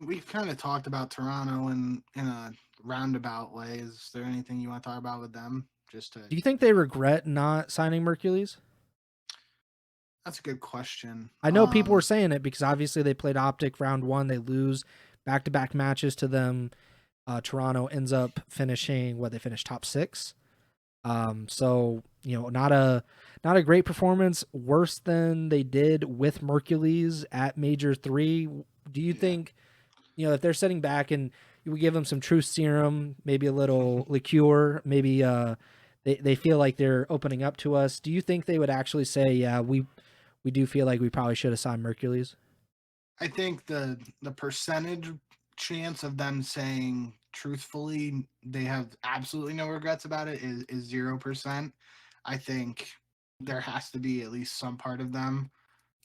we've kind of talked about Toronto in a roundabout way. Is there anything you want to talk about with them? Just to Do you think they regret not signing Mercules? That's a good question. I know people were saying it because obviously they played Optic round one. They lose back to back matches to them. Toronto ends up finishing what they finished top six. So not a great performance, worse than they did with Mercules at Major Three. Do you Yeah. think if they're sitting back and you would give them some truth serum, maybe a little liqueur, maybe they feel like they're opening up to us? Do you think they would actually say, yeah, we do feel like we probably should have signed Mercules? I think the percentage chance of them saying truthfully they have absolutely no regrets about it is 0%. I think there has to be at least some part of them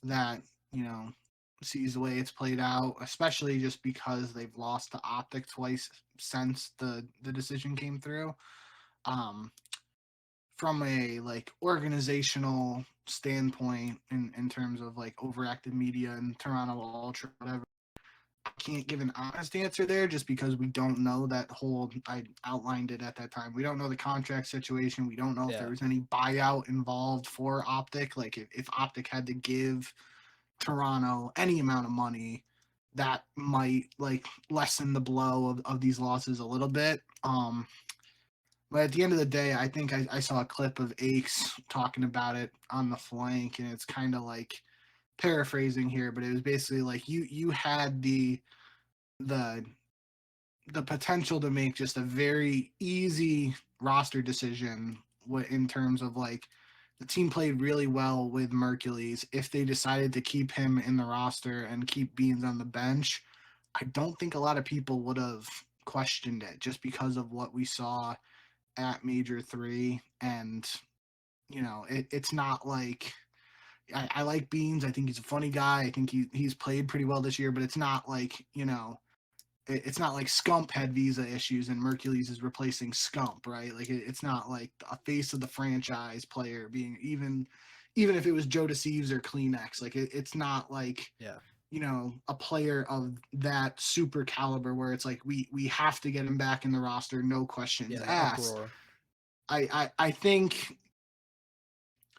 that, you know, sees the way it's played out, especially just because they've lost to Optic twice since the decision came through. Um, from a like organizational standpoint, in terms of like overactive media and Toronto Ultra, whatever, I can't give an honest answer there just because we don't know that whole. I outlined it at that time. We don't know the contract situation. We don't know if there Yeah. was any buyout involved for Optic. Like if Optic had to give Toronto any amount of money, that might like lessen the blow of these losses a little bit. But at the end of the day, I think I saw a clip of Aches talking about it on the flank, and it's kind of like paraphrasing here, but it was basically like you had the the potential to make just a very easy roster decision in terms of like the team played really well with Mercules. If they decided to keep him in the roster and keep Beans on the bench, I don't think a lot of people would have questioned it just because of what we saw at Major Three. And it's not like I like Beans. I think he's a funny guy. I think he's played pretty well this year, but it's not like it's not like Scump had visa issues and Mercules is replacing Scump, right? Like it's not like a face of the franchise player being even if it was Joe Deceives or Kleenex, like it's not like Yeah. a player of that super caliber where it's like we have to get him back in the roster, no questions Yeah. The asked. uproar. I think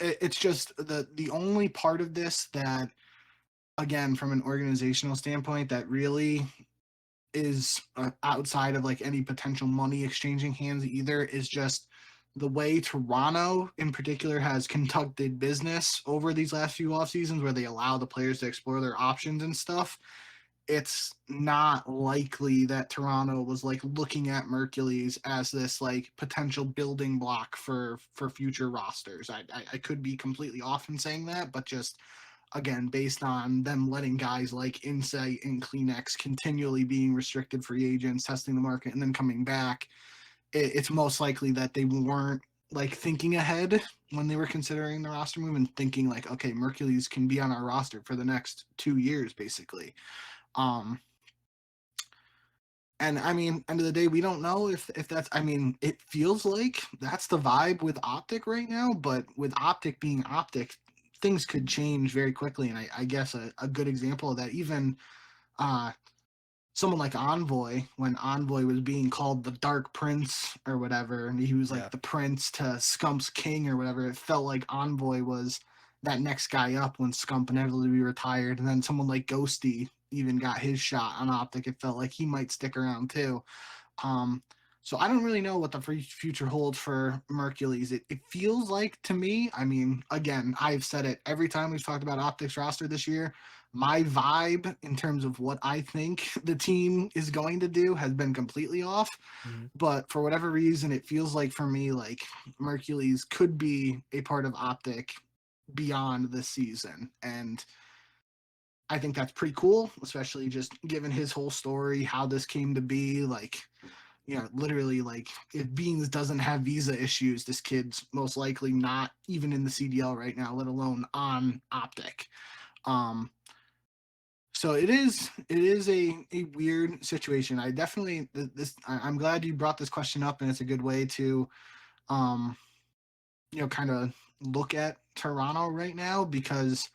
it's just the only part of this that, again, from an organizational standpoint, that really is outside of like any potential money exchanging hands either, is just the way Toronto in particular has conducted business over these last few off seasons, where they allow the players to explore their options and stuff. It's not likely that Toronto was like looking at Mercules as this like potential building block for future rosters. I could be completely off in saying that, but just again, based on them letting guys like Insight and Kleenex continually being restricted free agents, testing the market, and then coming back, it's most likely that they weren't like thinking ahead when they were considering the roster move and thinking like, okay, Mercules can be on our roster for the next 2 years, basically. Um, and I mean, end of the day, we don't know if that's. I mean, it feels like that's the vibe with Optic right now. But with Optic being Optic, things could change very quickly. And I guess a good example of that, even uh, someone like Envoy, when Envoy was being called the Dark Prince or whatever, and he was like Yeah. the Prince to Scump's King or whatever. It felt like Envoy was that next guy up when Scump inevitably retired, and then someone like Ghosty even got his shot on Optic. It felt like he might stick around too. Um, so I don't really know what the future holds for Mercules. It feels like to me, I mean, again, I've said it every time we've talked about Optics roster this year. My vibe in terms of what I think the team is going to do has been completely off. Mm-hmm. But for whatever reason, it feels like for me, like Mercules could be a part of Optic beyond this season. And I think that's pretty cool, especially just given his whole story, how this came to be. Like, literally, like if Beans doesn't have visa issues, this kid's most likely not even in the CDL right now, let alone on Optic. Um, so it is a weird situation. I definitely I'm glad you brought this question up, and it's a good way to um, kind of look at Toronto right now because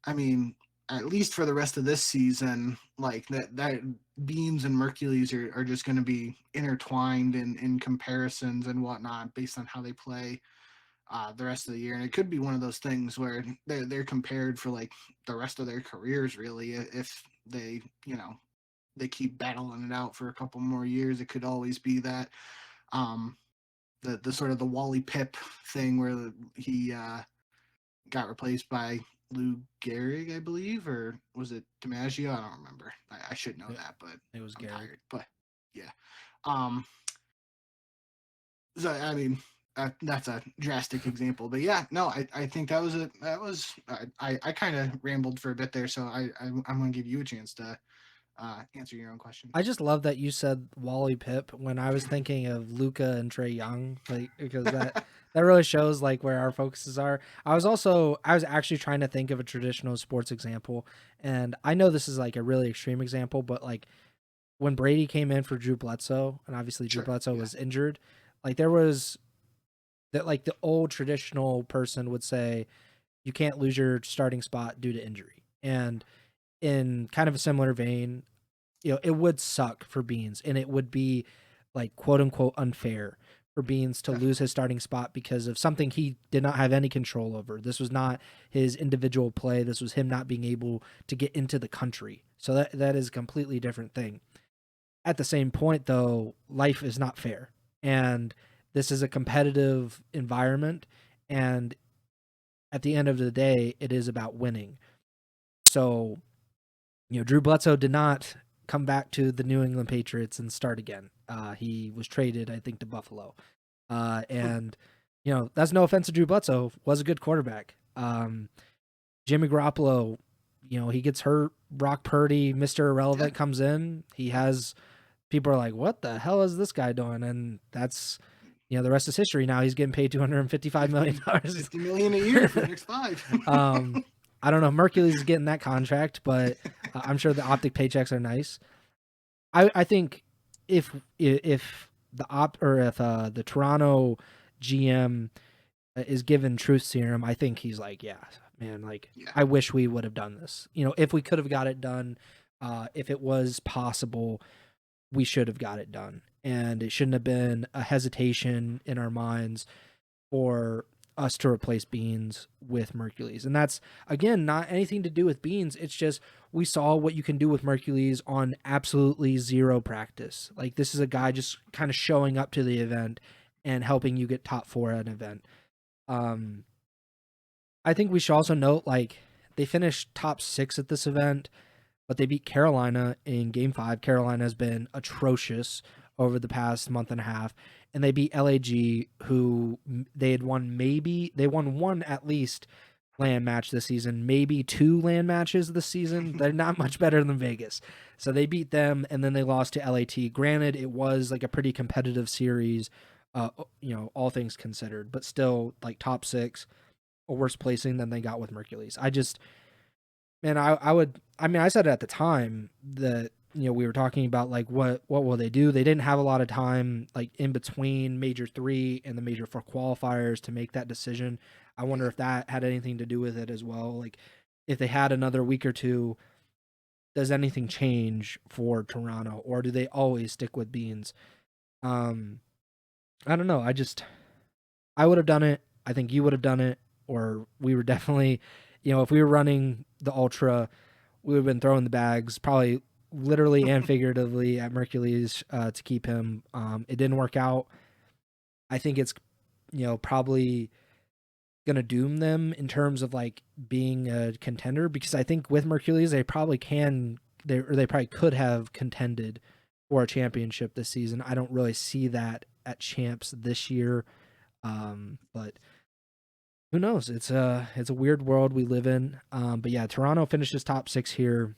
I mean at least for the rest of this season, like that Beans and Mercules are just going to be intertwined in comparisons and whatnot based on how they play the rest of the year. And it could be one of those things where they're compared for like the rest of their careers, really, if they, they keep battling it out for a couple more years. It could always be that um, the sort of the Wally Pip thing where he got replaced by Lou Gehrig, I believe, or was it DiMaggio? I don't remember. I should know that, but It was I'm Gehrig. tired. But yeah, um, so I mean, that's a drastic example, but yeah, no, I think that was I kind of rambled for a bit there, so I'm gonna give you a chance to answer your own question. I just love that you said Wally Pip when I was thinking of Luca and Trey Young, like because that really shows like where our focuses are. I was actually trying to think of a traditional sports example, and I know this is like a really extreme example, but like when Brady came in for Drew Bledsoe, and obviously Drew Sure. Bledsoe Yeah. was injured, like there was that like the old traditional person would say you can't lose your starting spot due to injury. And in kind of a similar vein, it would suck for Beans and it would be like quote unquote unfair for Beans to lose Definitely. his starting spot because of something he did not have any control over. This was not his individual play. This was him not being able to get into the country. So that is a completely different thing. At the same point though, life is not fair. And this is a competitive environment, and at the end of the day, it is about winning. So, Drew Bledsoe did not come back to the New England Patriots and start again. He was traded, I think, to Buffalo. And, that's no offense to Drew Bledsoe, was a good quarterback. Jimmy Garoppolo, he gets hurt. Brock Purdy, Mr. Irrelevant, comes in. He has people are like, what the hell is this guy doing? And that's, the rest is history. Now he's getting paid $255 million. $50 million a year for the next 5. I don't know if Mercules is getting that contract, but I'm sure the optic paychecks are nice. I think if the Toronto GM is given truth serum, I think he's like, yeah, man, like I wish we would have done this. If we could have got it done, if it was possible, we should have got it done. And it shouldn't have been a hesitation in our minds for us to replace Beans with Mercules. And that's, again, not anything to do with Beans. It's just we saw what you can do with Mercules on absolutely zero practice. Like, this is a guy just kind of showing up to the event and helping you get top 4 at an event. I think we should also note, like, they finished top 6 at this event, but they beat Carolina in Game 5. Carolina has been atrocious over the past month and a half, and they beat LAG, who they won one at least land match this season, maybe 2 land matches this season. They're not much better than Vegas. So they beat them, and then they lost to LAT. Granted, it was like a pretty competitive series, all things considered, but still like top 6, a worse placing than they got with Mercules. I said it at the time that, we were talking about like what will they do? They didn't have a lot of time like in between Major 3 and the Major 4 qualifiers to make that decision. I wonder if that had anything to do with it as well. Like if they had another week or two, does anything change for Toronto, or do they always stick with Beans? I don't know. I would have done it. I think you would have done it, or we were definitely, if we were running the Ultra, we would have been throwing the bags, probably literally and figuratively, at Mercules to keep him. It didn't work out. I think it's, probably going to doom them in terms of like being a contender, because I think with Mercules, they probably could have contended for a championship this season. I don't really see that at champs this year. But who knows? It's a weird world we live in. But yeah, Toronto finishes top 6 here.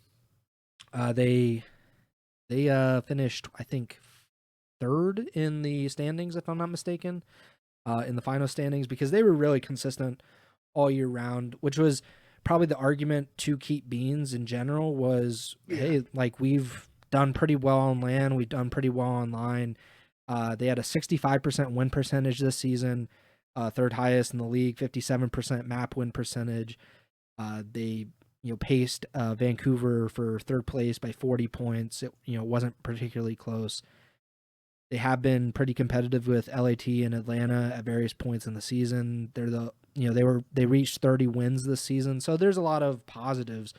They finished, I think, 3rd in the standings, if I'm not mistaken, in the final standings, because they were really consistent all year round, which was probably the argument to keep Beans in general was, hey, like we've done pretty well on land. We've done pretty well online. They had a 65% win percentage this season, 3rd highest in the league, 57% map win percentage. They paced Vancouver for third place by 40 points. It wasn't particularly close. They have been pretty competitive with LAT and Atlanta at various points in the season. They reached 30 wins this season, so there's a lot of positives.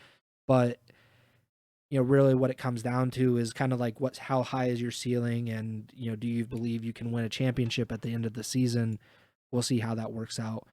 But really what it comes down to is kind of like how high is your ceiling, and do you believe you can win a championship at the end of the season? We'll see how that works out.